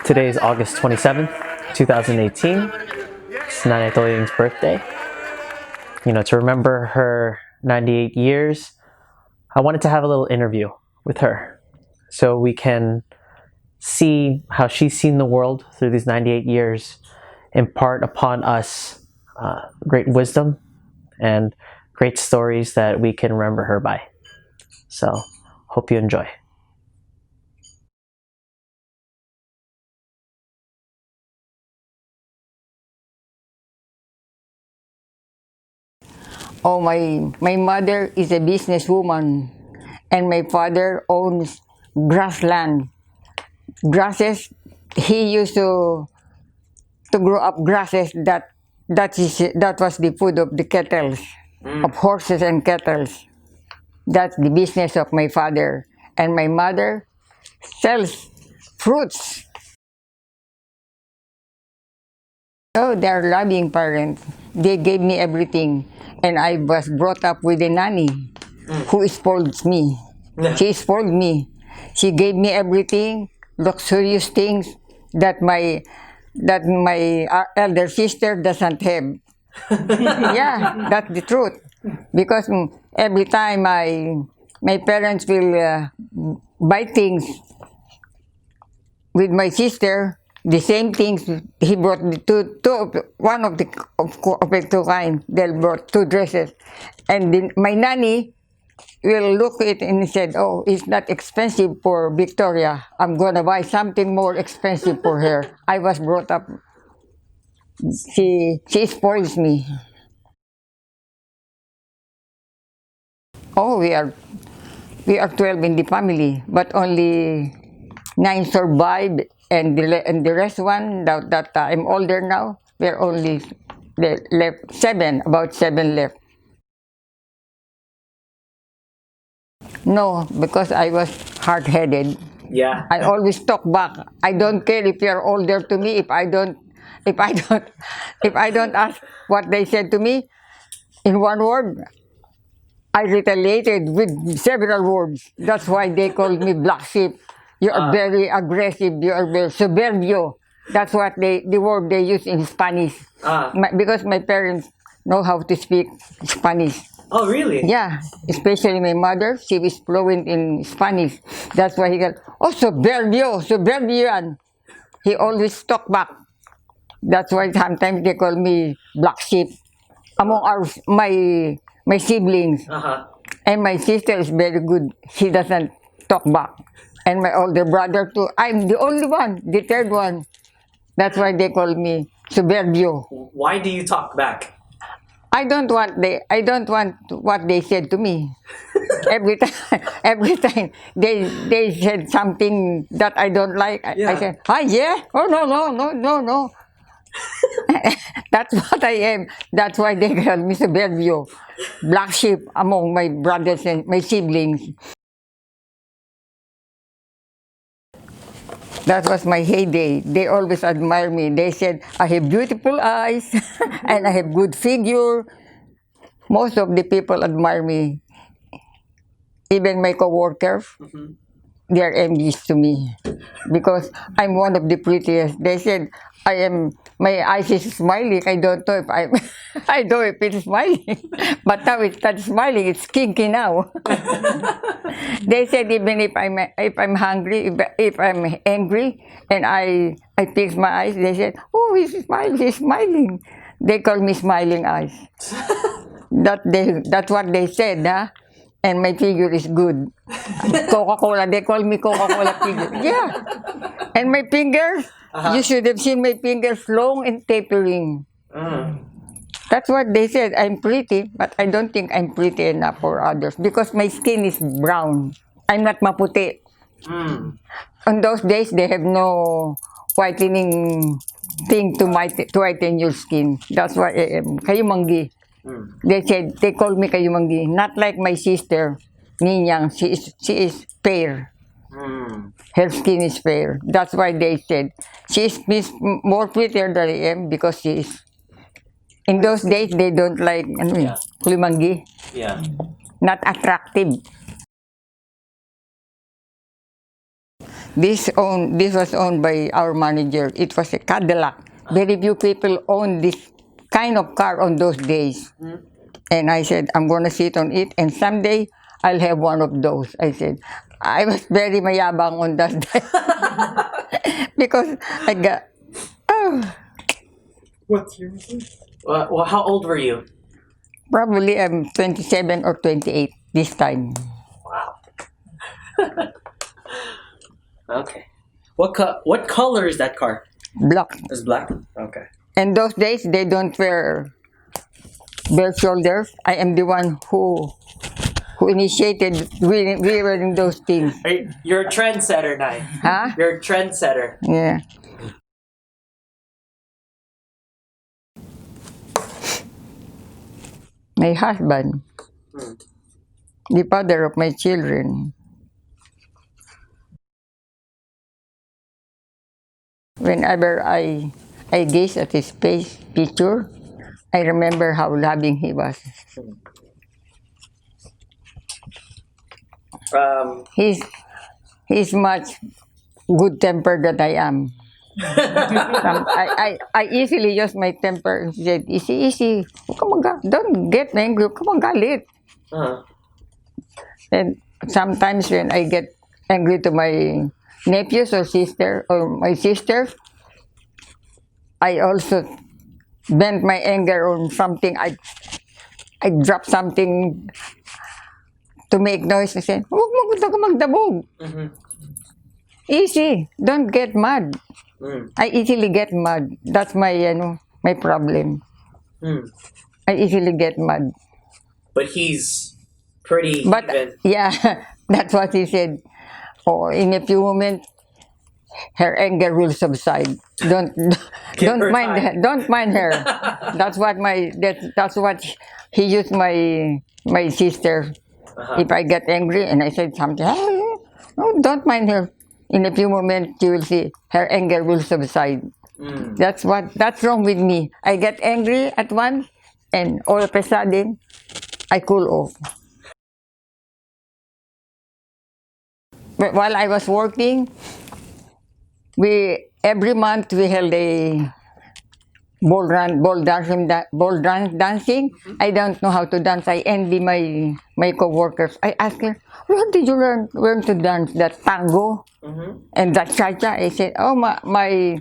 Today is August 27th, 2018. It's Nanay's birthday. To remember her 98 years, I wanted to have a little interview with her so we can see how she's seen the world through these 98 years, impart upon us great wisdom and great stories that we can remember her by. So, hope you enjoy. Oh, my mother is a businesswoman, and my father owns grassland. Grasses, he used to grow up grasses that was the food of the kettles, of horses and kettles. That's the business of my father. And my mother sells fruits. Oh, they're loving parents. They gave me everything. And I was brought up with a nanny who spoils me. Yeah. She spoiled me. She gave me everything, luxurious things that my elder sister doesn't have. Yeah, that's the truth. Because every time my parents will buy things with my sister, the same things he brought the one of the two kinds. They brought two dresses, and my nanny will look at it and said, "Oh, it's not expensive for Victoria. I'm gonna buy something more expensive for her." I was brought up. She spoils me. Oh, we are 12 in the family, but only 9 survived, and the rest one that I'm older now. We're only left 7, about 7 left. No, because I was hard-headed. Yeah. I always talk back. I don't care if you're older to me. If I don't, if I don't ask what they said to me in one word, I retaliated with several words. That's why they called me black sheep. You are very aggressive. You are very soberbio. That's what the word they use in Spanish. Because my parents know how to speak Spanish. Oh, really? Yeah, especially my mother. She was fluent in Spanish. That's why he got, oh, soberbio, soberbian. He always talk back. That's why sometimes they call me black sheep among my siblings. And my sister is very good. She doesn't talk back. And my older brother too. I'm the only one, the third one. That's why they call me soberbio. Why do you talk back? I don't want what they said to me. Every time they said something that I don't like, I said, "Ah, yeah, oh no." That's what I am. That's why they call me Soberbio, black sheep among my brothers and my siblings. That was my heyday. They always admire me. They said I have beautiful eyes and I have good figure. Most of the people admire me. Even my co-workers, they are envious to me because I'm one of the prettiest. They said my eyes is smiling. I don't know if I don't know if it's smiling, but now it's not smiling. It's kinky now. They said even if I'm hungry, if I'm angry, and I fix my eyes, they said, "Oh, he's smiling. He's smiling." They call me smiling eyes. That's what they said, huh? And my figure is good. Coca-Cola, they call me Coca-Cola figure. Yeah. And my fingers, you should have seen my fingers long and tapering. That's what they said. I'm pretty, but I don't think I'm pretty enough for others because my skin is brown. I'm not maputi. On those days, they have no whitening thing to whiten your skin. That's why I am. Kayo manggi. They call me Kayumanggi, not like my sister, Ninyang. She is fair. Her skin is fair. That's why they said she is more prettier than I am because she is. In those days, they don't like Kayumanggi. Yeah. Not attractive. This was owned by our manager. It was a Cadillac. Very few people owned this kind of car on those days. And I said, I'm going to sit on it, and someday I'll have one of those. I said, I was very mayabang on that day. Because I got, oh, What year was it? Well, how old were you? probably I'm 27 or 28 this time. Wow. Okay. What color is that car? Black. It's black. Okay. And those days, they don't wear bare shoulders. I am the one who initiated wearing those things. You're a trendsetter, Nay. Huh? You're a trendsetter. Yeah. My husband, the father of my children. Whenever I gaze at his face picture, I remember how loving he was. He's much good tempered than I am. I easily use my temper and said, easy. Don't get angry. Come on, galit. Uh-huh. And sometimes when I get angry to my nephews or my sisters, I also vent my anger on something. I drop something to make noise. I say, huwag mo gusto ko magdabog. Easy. Don't get mad. I easily get mad. That's my my problem. I easily get mad. But he's pretty But even. yeah, that's what he said. Oh, in a few moments, her anger will subside. Don't her mind time. her. Don't mind her. That's what he used my sister. If I get angry and I said something, no, don't mind her. In a few moments, you will see her anger will subside. That's wrong with me. I get angry at once, and all of a sudden, I cool off. But while I was working, every month we held a ball dancing. I don't know how to dance. I envy my coworkers. I asked her, where did you learn to dance that tango and that cha-cha? I said, oh, my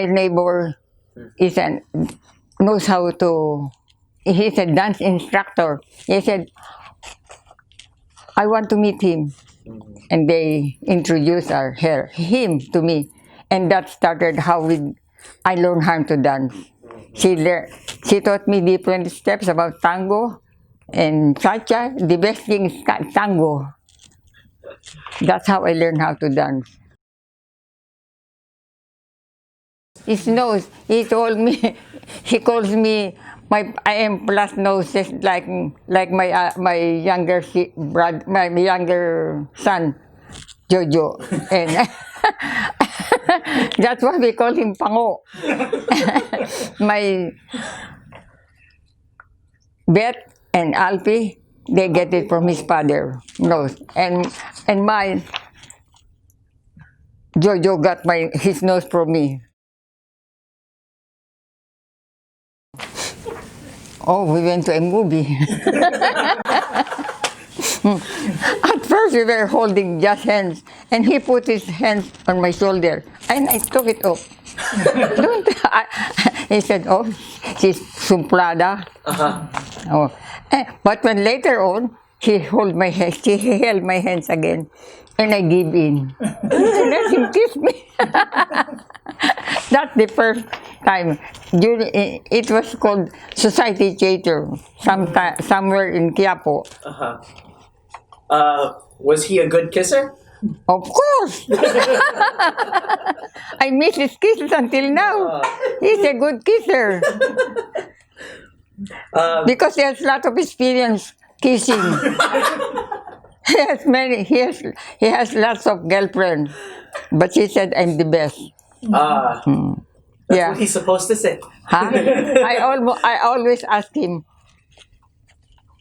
neighbor knows how to. He's a dance instructor. He said, I want to meet him. And they introduced him to me. And that started how I learned how to dance. She taught me different steps about tango and cha-cha. The best thing is tango. That's how I learned how to dance. His nose, he told me, he calls me, I am plus noses like my younger son, Jojo, and that's why we call him Pango. My Beth and Alfie, they get it from his father nose, and my Jojo got his nose from me. Oh, we went to a movie. At first, we were holding just hands, and he put his hands on my shoulder, and I took it off. He said, "Oh, she's sumplada." Oh, but when later on, he held my hands again, and I gave in. And let him kiss me. That's the first time. It was called Society Theater, somewhere in Quiapo. Was he a good kisser? Of course! I miss his kisses until now. He's a good kisser. Because he has a lot of experience kissing. He has lots of girlfriends. But she said, I'm the best. That's Yeah. what he's supposed to say. Huh? I always ask him,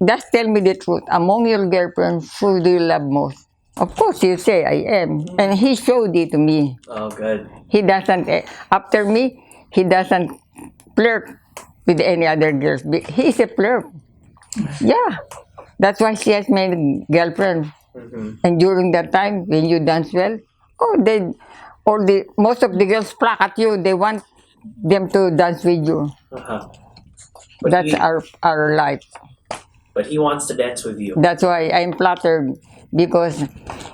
just tell me the truth. Among your girlfriends, who do you love most? Of course, you say I am. And he showed it to me. Oh, good. He doesn't, after me, he doesn't flirt with any other girls. He's a flirt. Yeah. That's why she has many girlfriends. And during that time, when you dance well, oh, most of the girls flock at you. They want them to dance with you. Uh-huh. That's our life. But he wants to dance with you. That's why I'm flattered because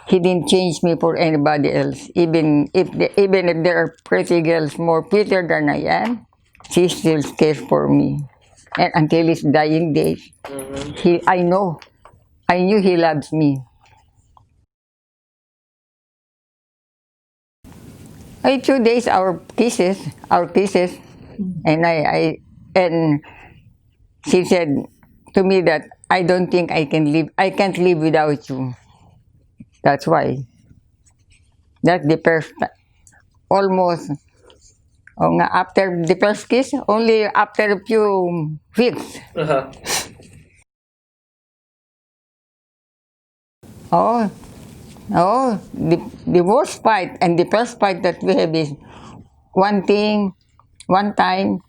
he didn't change me for anybody else. Even if there are pretty girls more prettier than I am, she still cares for me. And until his dying days, I knew he loves me. 2 days our kisses, and she said to me that I don't think I can't live without you. That's why. That's the first, almost, after the first kiss, only after a few weeks. Uh-huh. Oh, the worst fight and the first fight that we have is one time,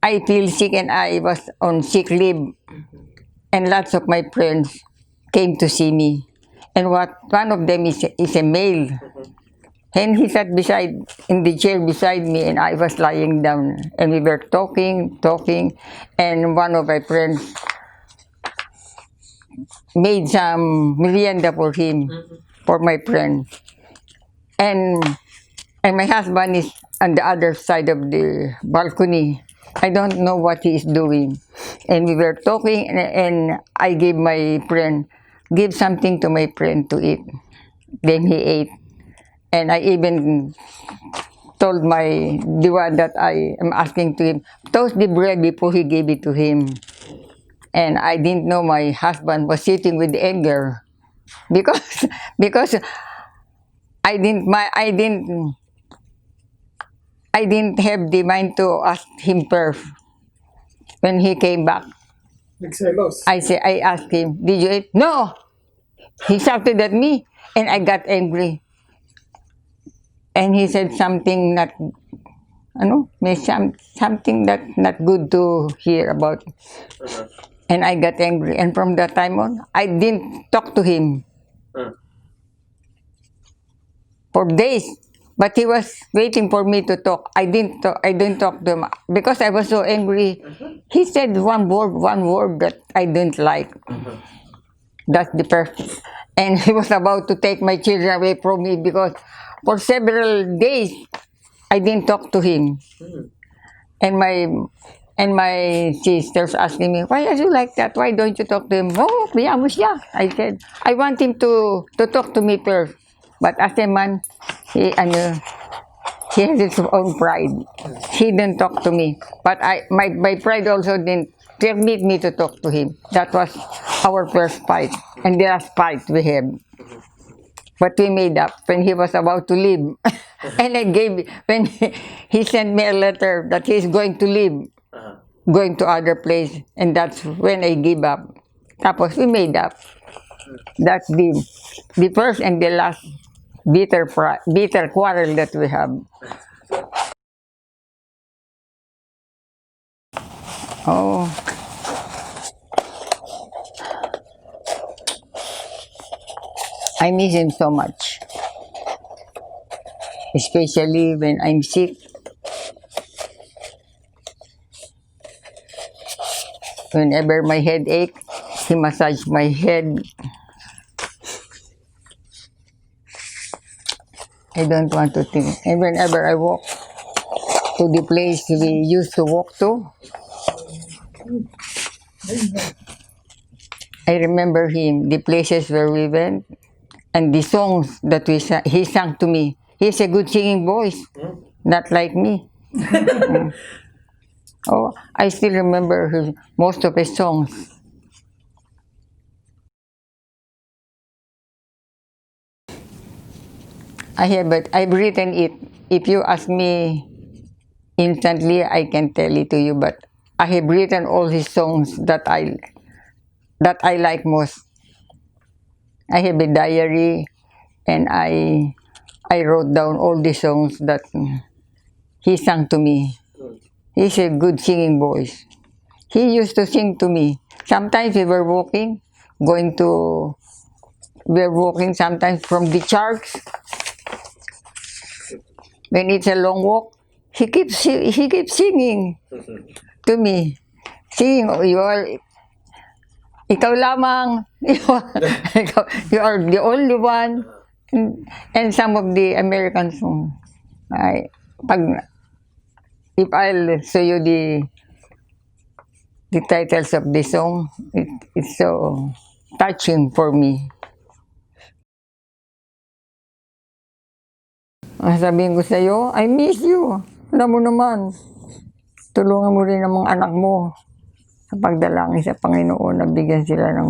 I feel sick and I was on sick leave, and lots of my friends came to see me. And one of them is a male. And he sat in the chair beside me, and I was lying down. And we were talking, and one of my friends made some merienda for him, for my friend. And my husband is on the other side of the balcony. I don't know what he is doing. And we were talking, and I give something to my friend to eat. Then he ate. And I even told the one that I am asking to him, toast the bread before he gave it to him. And I didn't know my husband was sitting with anger because I didn't have the mind to ask him first. When he came back, Nagselos. I asked him, did you eat? No! He shouted at me, and I got angry. And he said something something that not good to hear about. And I got angry. And from that time on, I didn't talk to him for days. But he was waiting for me to talk. I didn't talk to him because I was so angry. He said one word that I didn't like. That's the first. And he was about to take my children away from me because for several days I didn't talk to him. And my sisters asking me, why are you like that? Why don't you talk to him? Oh, mo siya. I said, I want him to talk to me first. But as a man, he has his own pride. He didn't talk to me. But my pride also didn't permit me to talk to him. That was our first fight. And the last fight we had. But we made up when he was about to leave. And when he sent me a letter that he's going to leave, going to other place. And that's when I gave up. Tapos we made up. That's the first and the last bitter quarrel that we have. Oh. I miss him so much. Especially when I'm sick. Whenever my head aches, he massaged my head. I don't want to think. And whenever I walk to the place we used to walk to, I remember him, the places where we went, and the songs that he sang to me. He's a good singing voice, not like me. Oh, I still remember most of his songs. I've written it. If you ask me instantly, I can tell it to you, but I have written all his songs that I like most. I have a diary, and I wrote down all the songs that he sang to me. He's a good singing voice. He used to sing to me. Sometimes we were walking, sometimes from the church. When it's a long walk, he keeps singing to me. Singing, ikaw lamang, you are the only one. And some of the American songs. If I'll show you the titles of the song, it's so touching for me. Sabihin ko sa'yo, I miss you. Alam mo naman, tulungan mo rin ang mga anak mo sa pagdalangin sa Panginoon na bigyan sila ng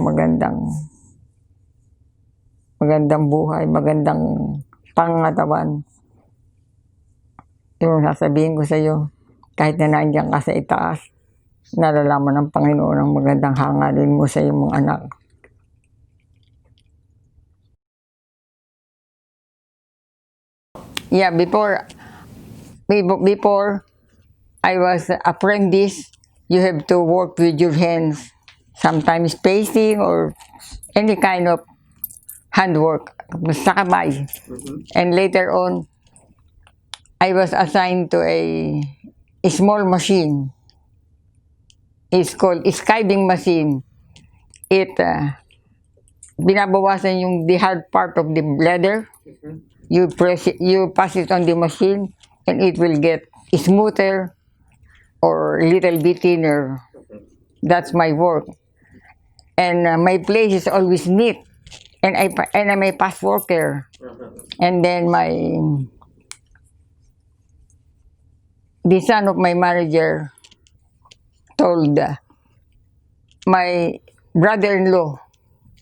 magandang buhay, magandang pangangatawan. Yung sasabihin ko sa'yo, kahit na nandiyan ka sa itaas, nalalaman ng Panginoon ang magandang hangarin mo sa iyong mga anak. Yeah, before I was apprentice, you have to work with your hands, sometimes pacing or any kind of handwork sa kamay. And later on, I was assigned to a small machine. It's called skiving machine. It binabawasan yung the hard part of the leather. You pass it on the machine, and it will get smoother or a little bit thinner. That's my work. And my place is always neat, and I'm a fast worker. And then the son of my manager told my brother-in-law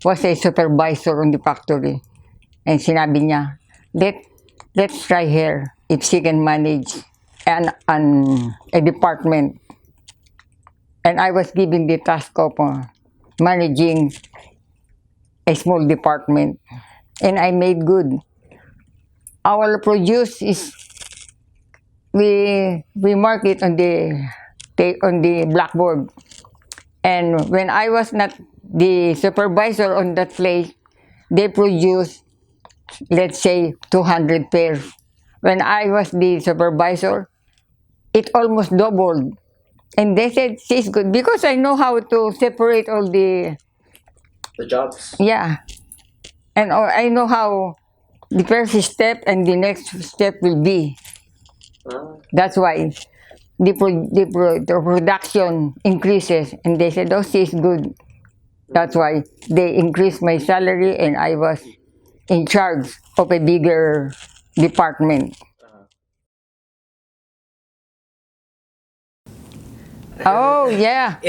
was a supervisor on the factory, and sinabi niya, let's try her if she can manage a department. And I was given the task of managing a small department, and I made good. Our produce is we mark it on the blackboard. And when I was not the supervisor on that place, they produced, let's say, 200 pairs. When I was the supervisor, it almost doubled. And they said, she's good, because I know how to separate all the jobs. Yeah. And I know how the first step and the next step will be. That's why the production increases. And they said, oh, she's good. That's why they increased my salary, and I was in charge of a bigger department. Oh, yeah.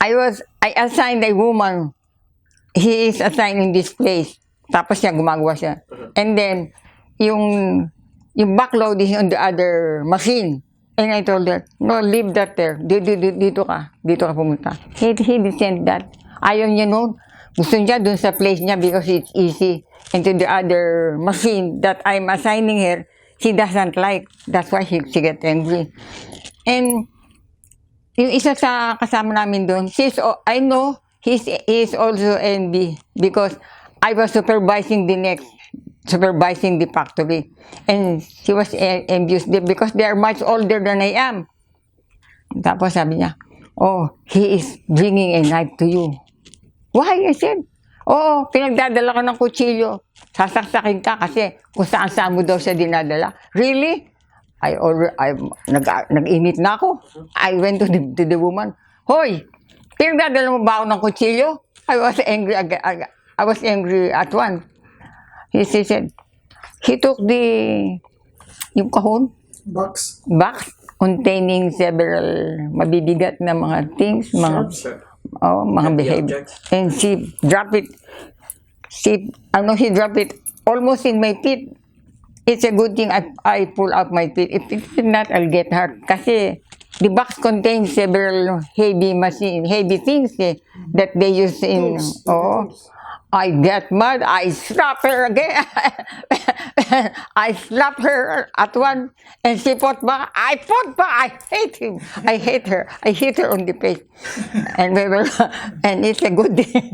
I assigned a woman. He is assigned in this place. Tapos siya, gumagawa siya. And then, yung backload is on the other machine. And I told her, no, leave that there. Dito ka pumunta. He didn't that. Ayaw niya noon. Gusto niya dun sa place niya because it's easy. And to the other machine that I'm assigning her, she doesn't like. That's why she get angry. And yung isa sa kasama namin doon, I know he's also envy because I was supervising the factory. And she was envious because they are much older than I am. Tapos sabi niya, oh, he is bringing a knife to you. Why? I said, oo, pinagdadala ko ng kutsilyo. Sasaksakin ka kasi kung saan mo daw siya dinadala. Really? Nag-init na ako. I went to the woman, hoy, pinagdadala mo ba ako ng kutsilyo? I was angry at one. He said, he took yung kahon, box containing several mabibigat na mga things, mga behavior. And she dropped it. He dropped it almost in my feet. It's a good thing I pull out my feet. If not, I'll get hurt. Kasi the box contains several heavy things that they use in. Books. Oh, I get mad. I slap her again. I slap her at one, and she fought back. I fought back. I hate him. I hate her. I hit her on the face, and we were, and it's a good thing.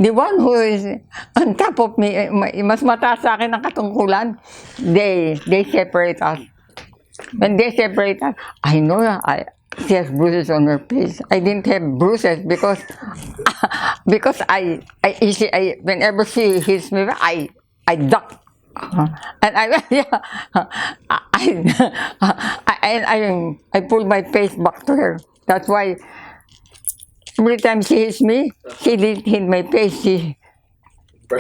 The one who is on top of me, mas mataas sa akin ang katungkulan. They separate us. When they separate us, I know she has bruises on her face. I didn't have bruises because whenever she hits me, I duck. And I pull my face back to her. That's why every time she hits me, she didn't hit my face.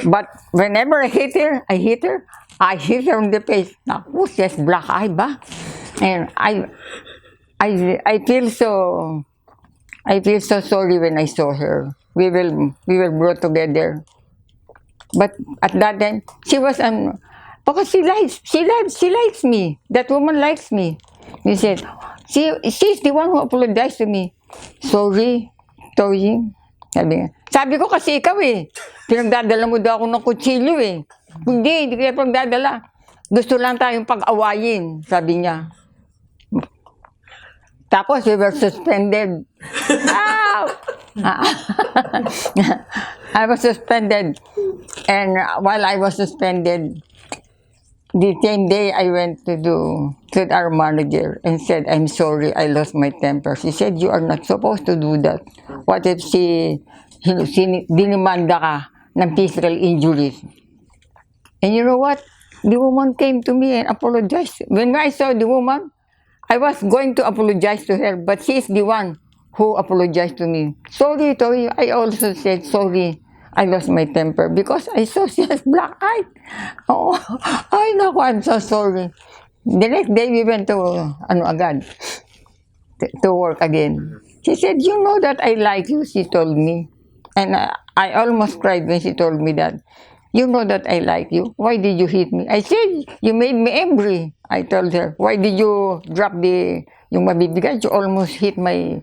But whenever I hit her, I hit her on the face. Naku, she has black eye ba? And I feel so sorry when I saw her. We were brought together. But at that time, she was because she likes me. That woman likes me. He said, she's the one who apologized to me. Sorry, Toying. Sabi ko kasi ikaw pinagdadala mo daw ako ng kutsilyo Hindi kaya pagdadala. Gusto lang tayong pag-awayin, sabi niya. Tapos we were suspended. I was suspended. And while I was suspended, the same day I went to our manager and said, I'm sorry, I lost my temper. She said, you are not supposed to do that. What if dinimanda ka ng physical injuries? And you know what? The woman came to me and apologized. When I saw the woman, I was going to apologize to her, but she's the one who apologized to me. Sorry, Tori. I also said, sorry, I lost my temper because I saw she has black eye. Oh, ay naku, I'm so sorry. The next day, we went to, to work again. She said, you know that I like you, she told me. And I almost cried when she told me that. You know that I like you. Why did you hit me? I said, you made me angry. I told her, why did you drop yung mabibigat? You almost hit my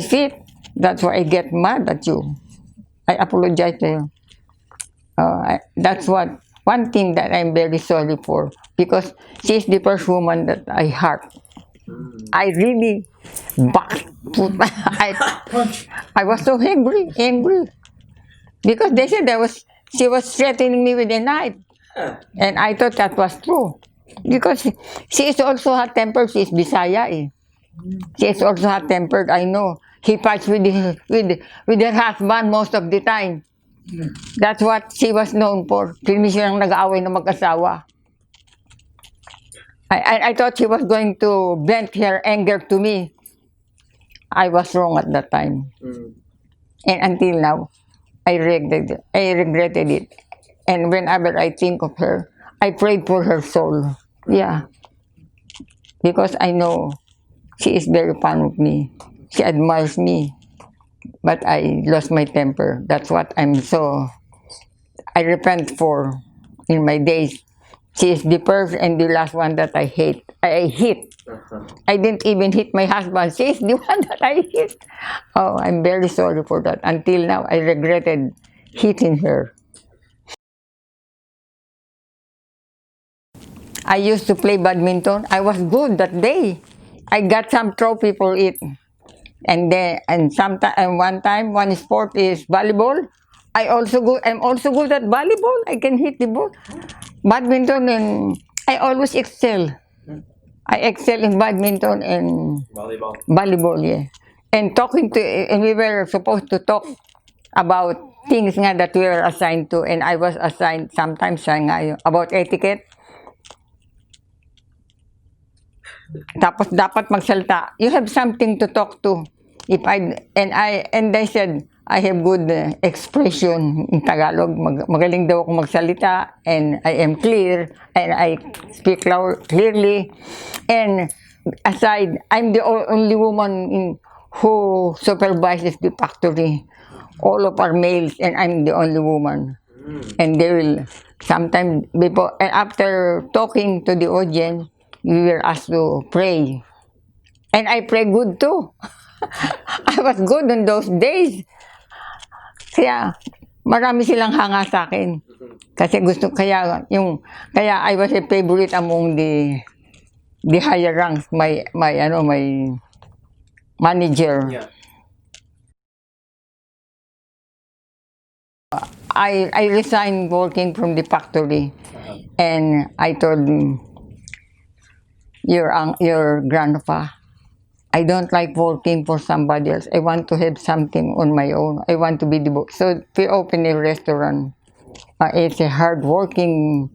feet. That's why I get mad at you. I apologize to you. That's one thing that I'm very sorry for. Because she's the first woman that I hurt. I really I was so angry. Because they said she was threatening me with a knife. And I thought that was true. Because she is also hot-tempered. She is Bisaya She is also hot-tempered, I know. He fights with her husband most of the time. That's what she was known for. Hindi silang nag-aaway na mag-asawa. I thought she was going to vent her anger to me. I was wrong at that time. And until now, I regretted it. And whenever I think of her, I prayed for her soul. Yeah. Because I know she is very fond of me. She admires me. But I lost my temper. That's what I repent for in my days. She is the first and the last one that I hate. I hit. I didn't even hit my husband. She is the one that I hit. Oh, I'm very sorry for that. Until now, I regretted hitting her. I used to play badminton. I was good that day. I got some trophy for it. And one sport is volleyball. I'm also good at volleyball. I can hit the ball. Badminton, and I always excel. I excel in badminton and volleyball, yeah. And we were supposed to talk about things nga that we were assigned to, and I was assigned sometimes about etiquette. Tapos dapat magsalita. You have something to talk to. And they said I have good expression in Tagalog. Magaling daw ako magsalita, and I am clear, and I speak clearly. And aside, I'm the only woman who supervises the factory. All of our males, and I'm the only woman. And they will sometimes before and after talking to the audience, we were asked to pray. And I pray good too. I was good on those days. Kaya marami silang hanga sa akin. Kasi kaya I was a favorite among the higher ranks, my manager. Yeah. I resigned working from the factory, and I told him, your grandpa, I don't like working for somebody else. I want to have something on my own. I want to be the boss. So we opened a restaurant. It's a hard-working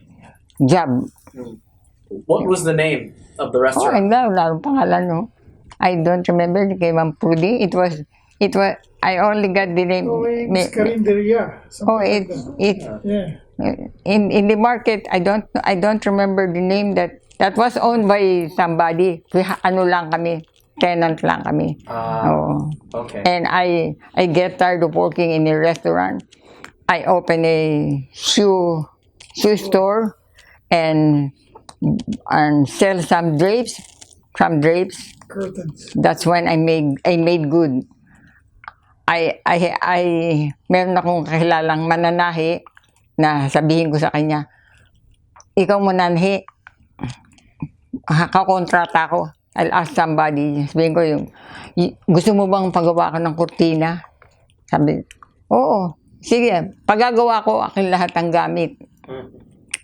job. What was the name of the Oh, restaurant? and now, pangalan, no? I don't remember the name of pudding. It was, I only got the name. It's Carinderia. Oh, it, Yeah. in the market, I don't remember the name that was owned by somebody. Ano lang kami, tenant lang kami. Oh. Okay. And I get tired of working in a restaurant. I open a shoe store and sell some drapes. Curtains. That's when I made good. Meron akong kakilalang mananahi na sabihin ko sa kanya, ikaw mananahi, kakontrata ko. I'll ask somebody, sabihin ko gusto mo bang pagawa ka ng kurtina? Sabi, oo, sige, pagagawa ko akin lahat ng gamit.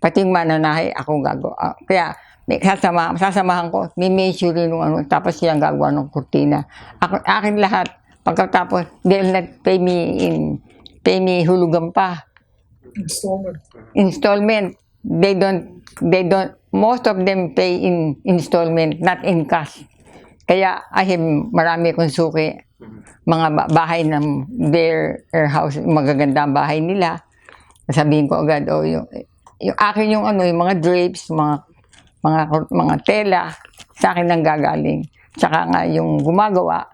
Pati yung mananahi, ako gagawa. Kaya, sasamahan ko, may measure nung ano, tapos siyang gagawa ng kurtina. Akin lahat. Pagkatapos, they'll not pay me hulugan pa. Installment. They don't, most of them pay in installment, not in cash. Kaya, marami kong suki, mga bahay ng their house, magaganda ang bahay nila. Sabihin ko agad, yung akin yung mga drapes, mga tela, sa akin nang gagaling. Tsaka nga yung gumagawa,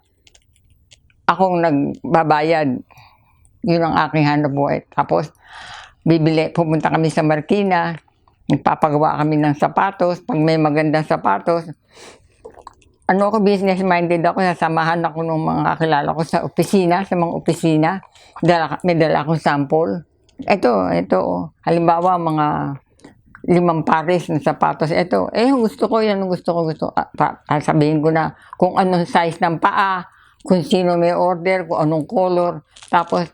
akong nagbabayad. Yun ang aking hanap buhay. Tapos, pupunta kami sa Marikina, nagpapagawa kami ng sapatos. Pag may magandang sapatos, business-minded ako, sasamahan ako ng mga kakilala ko sa mga opisina. May dala akong sample. Ito, halimbawa, mga 5 pares ng sapatos. Ito, gusto ko yan, gusto ko. Sabihin ko na kung anong size ng paa, kung sino may order, kung anong color. Tapos,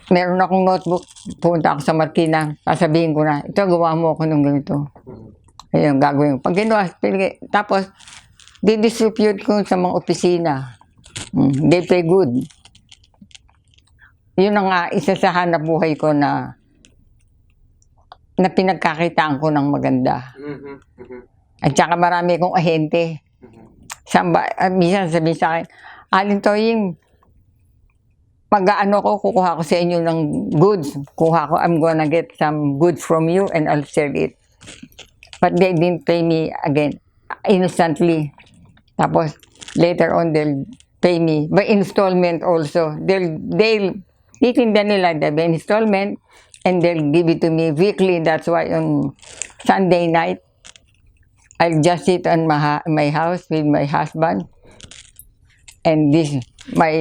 meron akong notebook, pupunta ako sa Marikina, sasabihin ko na, ito, gawa mo ako ng ganito. Ayun, gagawin ko. Pag ginawa, tapos, didistribute ko sa mga opisina. They pay good. Yun ang isa sa hanap buhay ko na pinagkakitaan ko ng maganda. At saka marami kong ahente. Minsan sabihin sa akin, Alin Toying, pag-ano ko, kukuha ko sa inyo ng goods. I'm gonna get some goods from you and I'll sell it. But they didn't pay me again, instantly. Tapos, later on, they'll pay me by installment also. They'll titinda nila the installment and they'll give it to me weekly. That's why on Sunday night, I'll just sit on my house with my husband. And my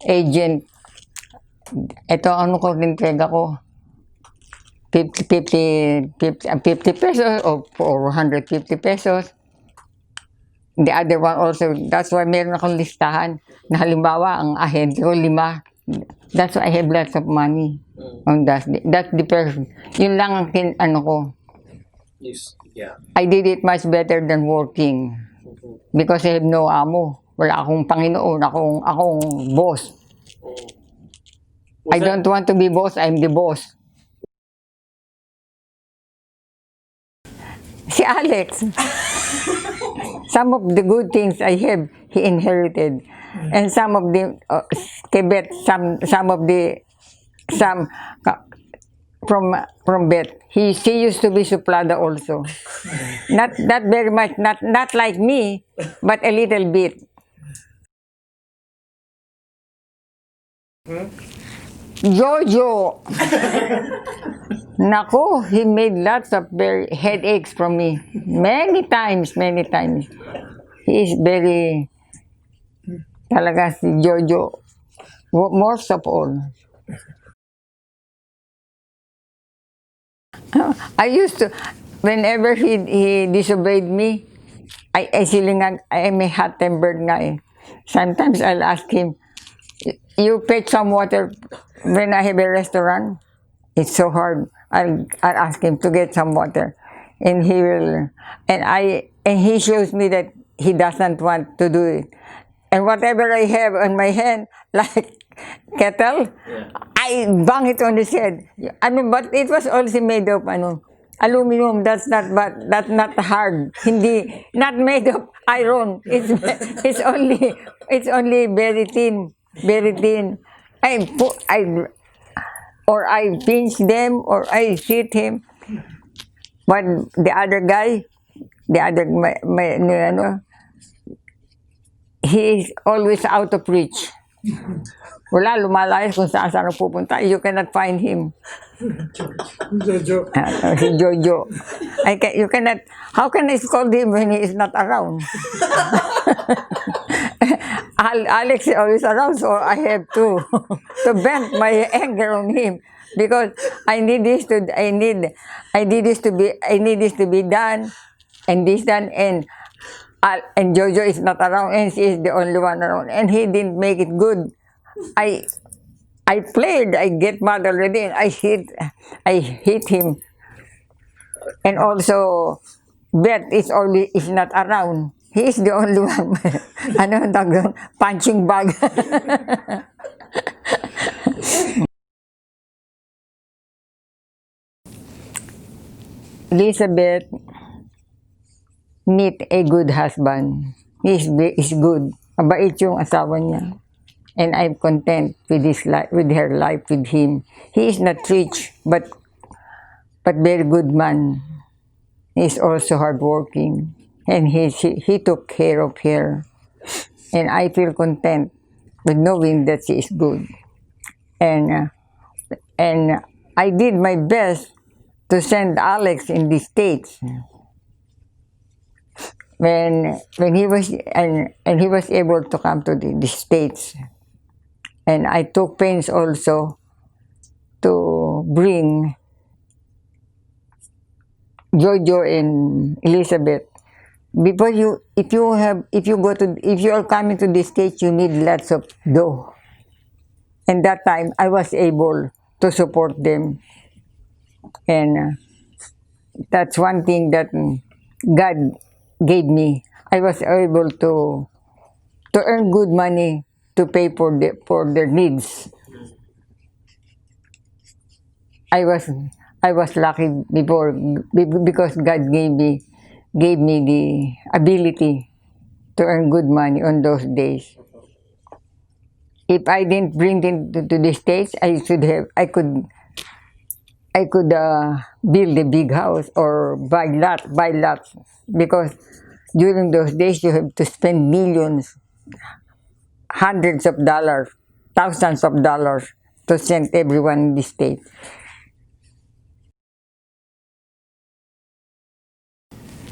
agent, ito ko tintrega ko, 50 pesos or 150 pesos. The other one also, that's why meron akong listahan na halimbawa, ang ahente ko 5. That's why I have lots of money. That's the person. Yun lang ang ko. Yes. Yeah. I did it much better than working because I have no amo. Wala akong Panginoon, akong boss. I don't want to be boss, I'm the boss. Si Alex, some of the good things I have, he inherited. And some of the, from Beth, she used to be suplada also. Not very much, not like me, but a little bit. Jojo, nako, he made lots of headaches from me. Many times. He is very Talaga si Jojo, most of all. I used to, whenever he disobeyed me, I may hot-tempered nga eh. Sometimes I'll ask him, you fetch some water when I have a restaurant. It's so hard. I'll ask him to get some water, and he will. And he shows me that he doesn't want to do it. And whatever I have on my hand, like kettle, I bang it on his head. But it was also made of aluminum. That's not hard. Hindi, not made of iron. It's only very thin, very thin. Or I pinch them, or I hit him. But the other guy, the other, he is always out of reach. Wala, lumalayas kung saan saan pupunta. You cannot find him. Jojo. Si Jojo. You cannot, how can I scold him when he is not around? Alex is always around, so I have to vent my anger on him because I need this to be done, and this done, and Jojo is not around, and she is the only one around, and he didn't make it good. I played, I get mad already, and I hit him, and also Bet is not around. He is the only one. Ano ang tawag doon? Punching bag. Elizabeth meet a good husband. Is good. Mabait yung asawa niya. And I'm content with her life with him. He is not rich, but very good man. He is also hardworking, and he took care of her. And I feel content with knowing that she is good. And I did my best to send Alex in the States. When he was and he was able to come to the States, and I took pains also to bring Jojo and Elizabeth, because if you are coming to the States, you need lots of dough. And that time I was able to support them, and that's one thing that God gave me. I was able to earn good money to pay for their needs. I was lucky before, because God gave me the ability to earn good money on those days. If I didn't bring them to the States, I could build a big house or buy lots, because during those days you have to spend millions, hundreds of dollars, thousands of dollars to send everyone in the state.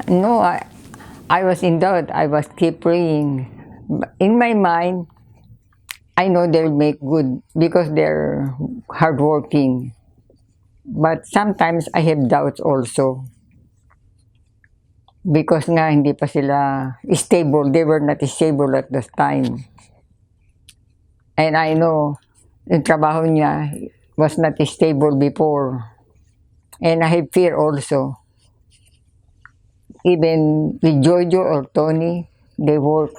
No, I was in doubt. I was keep praying. In my mind, I know they'll make good because they're hardworking. But sometimes I have doubts also. Because nga hindi pa sila stable. They were not stable at this time. And I know yung trabaho niya was not stable before. And I have fear also. Even with Jojo or Tony, they work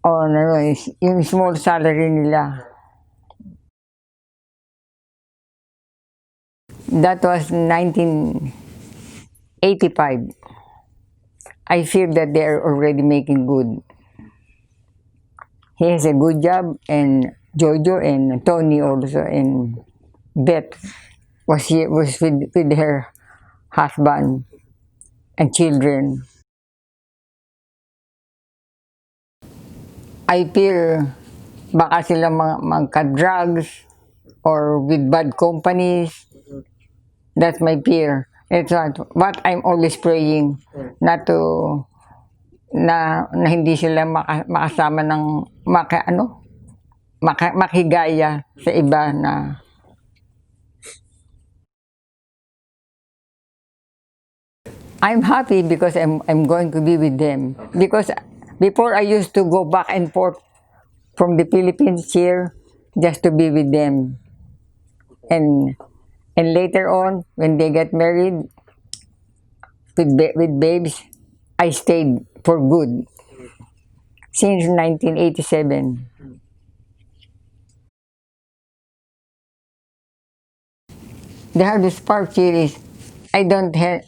on yung small salary nila. That was 1985. I feel that they are already making good. He has a good job, and Jojo and Tony also, and Beth was with her husband and children. I fear baka sila magka-drugs or with bad companies. That's my fear. It's what I'm always praying, not to na hindi sila makasama ng makigaya sa iba na I'm happy because I'm going to be with them. Because before I used to go back and forth from the Philippines here just to be with them. And later on, when they get married with babes, I stayed for good since 1987. The hardest part here is I don't have,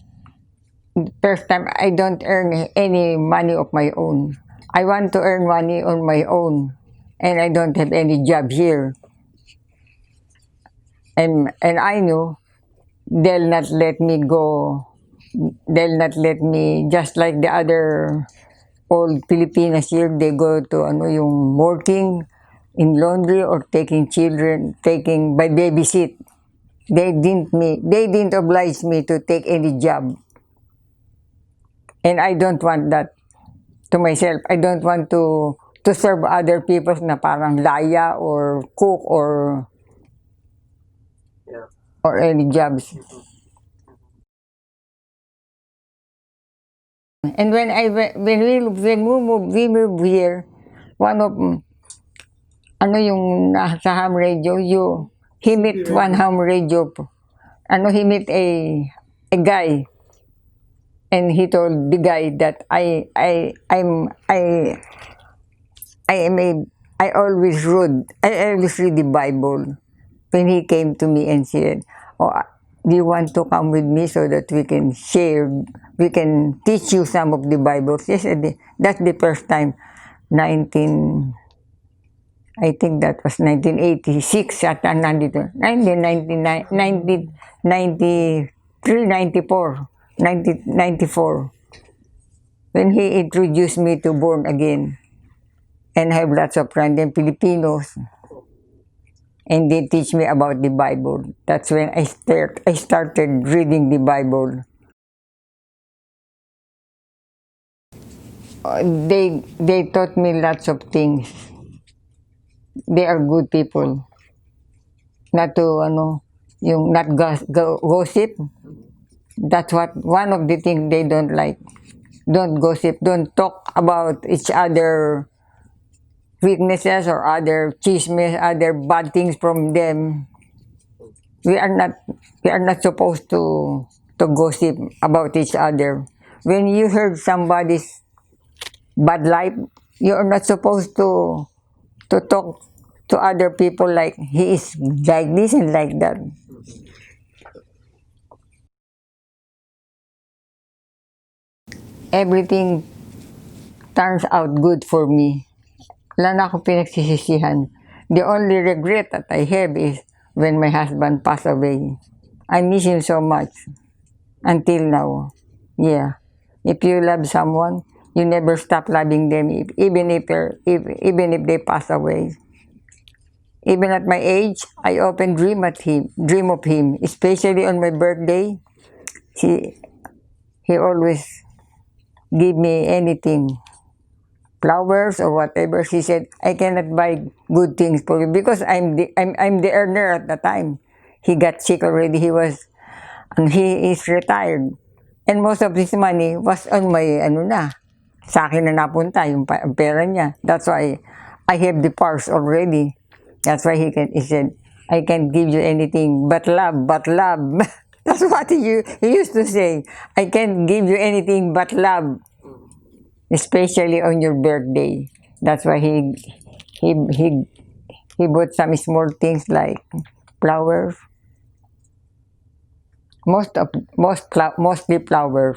first time I don't earn any money of my own. I want to earn money on my own, and I don't have any job here. And I knew they'll not let me go. They'll not let me, just like the other old Filipinas here, they go to yung working in laundry or taking children, taking by babysit. They didn't oblige me to take any job. And I don't want that to myself. I don't want to serve other people na parang laya or cook or any jobs. And when we moved here, one of yung sa ham radio, he met one ham radio. He met a guy, and he told the guy that I always read the Bible. When he came to me and said, "Oh, do you want to come with me so that we can share, we can teach you some of the Bibles?" Yes, that's the first time, I think that was 1986 at 1994, when he introduced me to Born Again. And I have lots of friends in Filipinos, and they teach me about the Bible. That's when I started reading the Bible. They taught me lots of things. They are good people. Not to not gossip. That's one of the things they don't like. Don't gossip. Don't talk about each other weaknesses or other chismes, other bad things from them. We are not supposed to gossip about each other. When you heard somebody's bad life, you are not supposed to talk to other people like he is like this and like that. Everything turns out good for me. Wala na akong pinagsisisihan. The only regret that I have is when my husband passed away. I miss him so much until now. Yeah. If you love someone, you never stop loving them, even if they pass away. Even at my age, I often dream of him, especially on my birthday. He always give me anything, flowers or whatever. She said, "I cannot buy good things for you because I'm the earner at the time." He got sick already. He is retired, and most of his money was on my sa akin na napunta yung pera niya. That's why I have the parts already. That's why he said, "I can't give you anything but love, but love." That's what he used to say. "I can't give you anything but love, especially on your birthday." That's why he bought some small things like flowers, mostly flowers,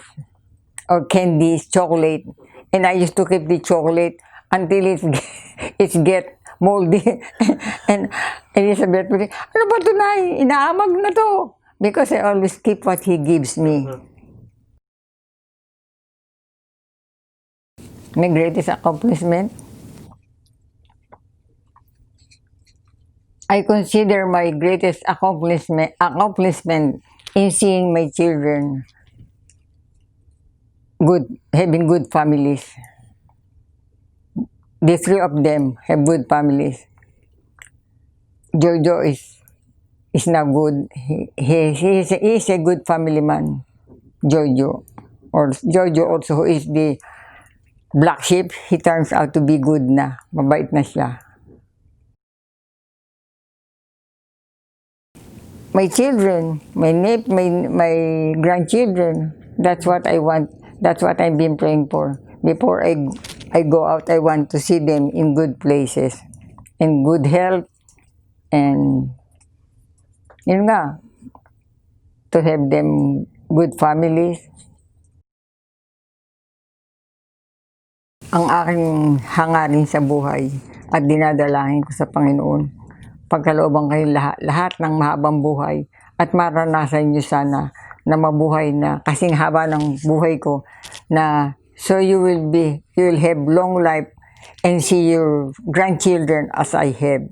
or candies, chocolate. And I used to keep the chocolate until it's get moldy. And Elizabeth would say, "Ano ba ito, Nay? Inaamag na to." Because I always keep what he gives me. My greatest accomplishment? I consider my greatest accomplishment in seeing my children having good families. the three of them have good families. Jojo is not good. He is a good family man. Jojo. Or Jojo also, who is the black sheep, he turns out to be good na. Mabait na siya. My children, my grandchildren, that's what I want. That's what I've been praying for. Before I go out, I want to see them in good places, in good health, and yun nga, to have them good families. Ang aking hangarin sa buhay at dinadalangin ko sa Panginoon, pagkalooban kayo lahat ng mahabang buhay at maranasan nyo sana na mabuhay na kasing haba ng buhay ko, na so you will have long life and see your grandchildren as I have.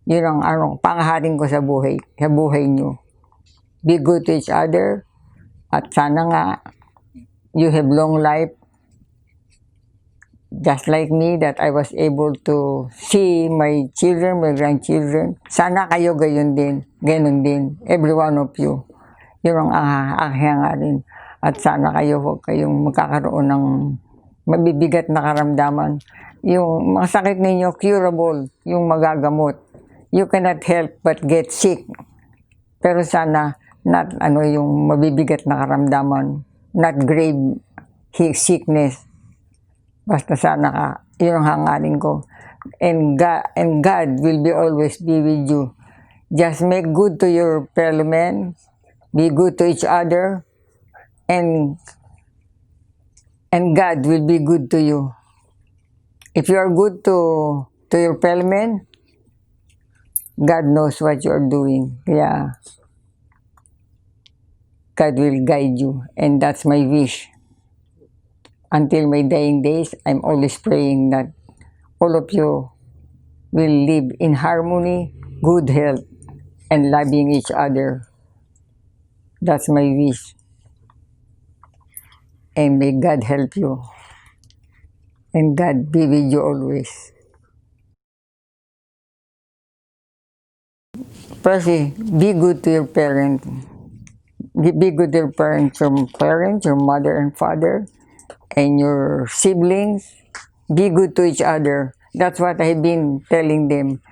Yun ang pangaharin ko sa buhay nyo. Be good to each other at sana nga you have long life just like me, that I was able to see my children, my grandchildren. Sana kayo ganon din, every one of you. Yun ang aking hangarin. At sana huwag kayong magkakaroon ng mabibigat na karamdaman. Yung mga sakit ninyo, curable, yung magagamot. You cannot help but get sick. Pero sana, not yung mabibigat na karamdaman, not grave sickness. Basta sana yun ang hangarin ko. And God will always be with you. Just make good to your fellow men, be good to each other, and God will be good to you. If you are good to your fellow men, God knows what you are doing. Yeah. God will guide you, and that's my wish. Until my dying days, I'm always praying that all of you will live in harmony, good health, and loving each other. That's my wish. And may God help you. And God be with you always. Firstly, be good to your parents. Be good to your parents, your mother and father, and your siblings. Be good to each other. That's what I've been telling them.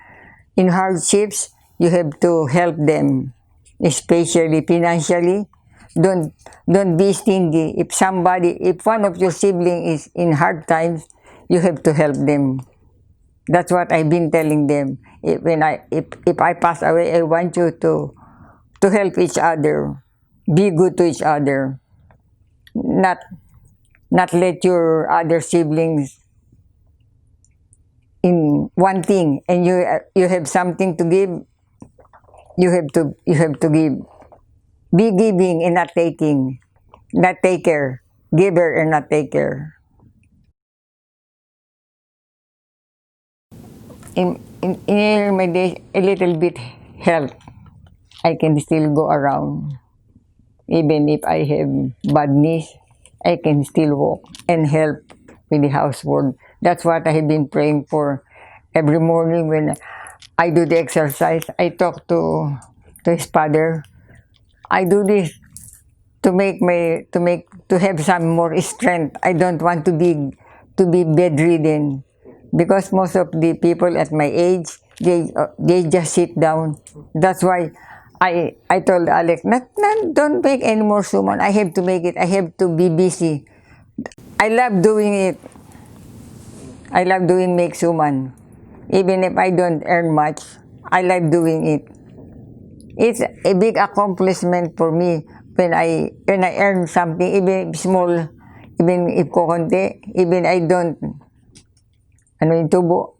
In hardships, you have to help them, especially financially. Don't be stingy. If one of your siblings is in hard times, you have to help them. That's what I've been telling them. If I pass away, I want you to help each other. Be good to each other. Not let your other siblings in one thing, and you have something to give. You have to give. Be giving and not taking. Not taker. Giver and not taker. In my days, a little bit health, I can still go around. Even if I have bad knees, I can still walk and help with the household. That's what I have been praying for. Every morning when I do the exercise, I talk to his father. I do this to have some more strength. I don't want to be bedridden, because most of the people at my age, they just sit down. That's why I told Alex, don't make any more suman. I have to make it. I have to be busy. I love doing it. I love doing make suman. Even if I don't earn much, I love doing it. It's a big accomplishment for me when I earn something, even small, even if kukunti, even I don't, yung tubo?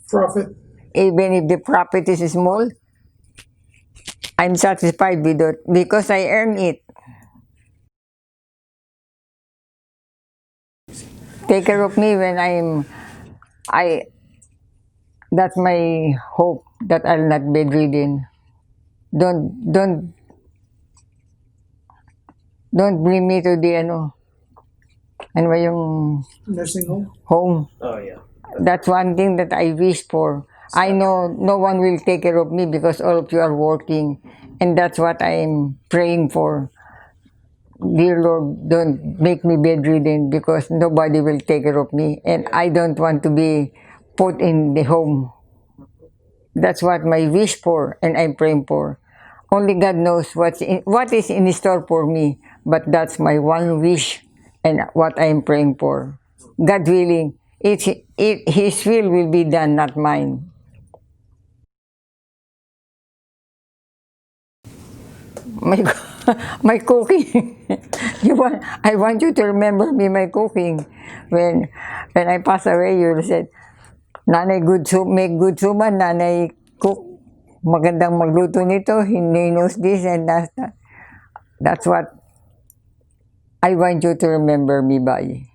Profit. Even if the profit is small, I'm satisfied with it because I earn it. Take care of me when that's my hope, that I'll not be bedridden. Don't bring me to the ano ba yung Nursing home. home. Oh, yeah. That's one thing that I wish for. I know no one will take care of me because all of you are working, and that's what I am praying for. Dear Lord, don't make me bedridden because nobody will take care of me, and I don't want to be put in the home. That's what my wish for, and I'm praying for. Only God knows what is in store for me, but that's my one wish and what I'm praying for. God willing, His will be done, not mine. My, my cooking. I want you to remember me, my cooking. When, when I pass away, you said, Nanay, good soup, make good soup man. Nanay, cook. Magandang magluto nito. He knows this and that. That's what I want you to remember me by.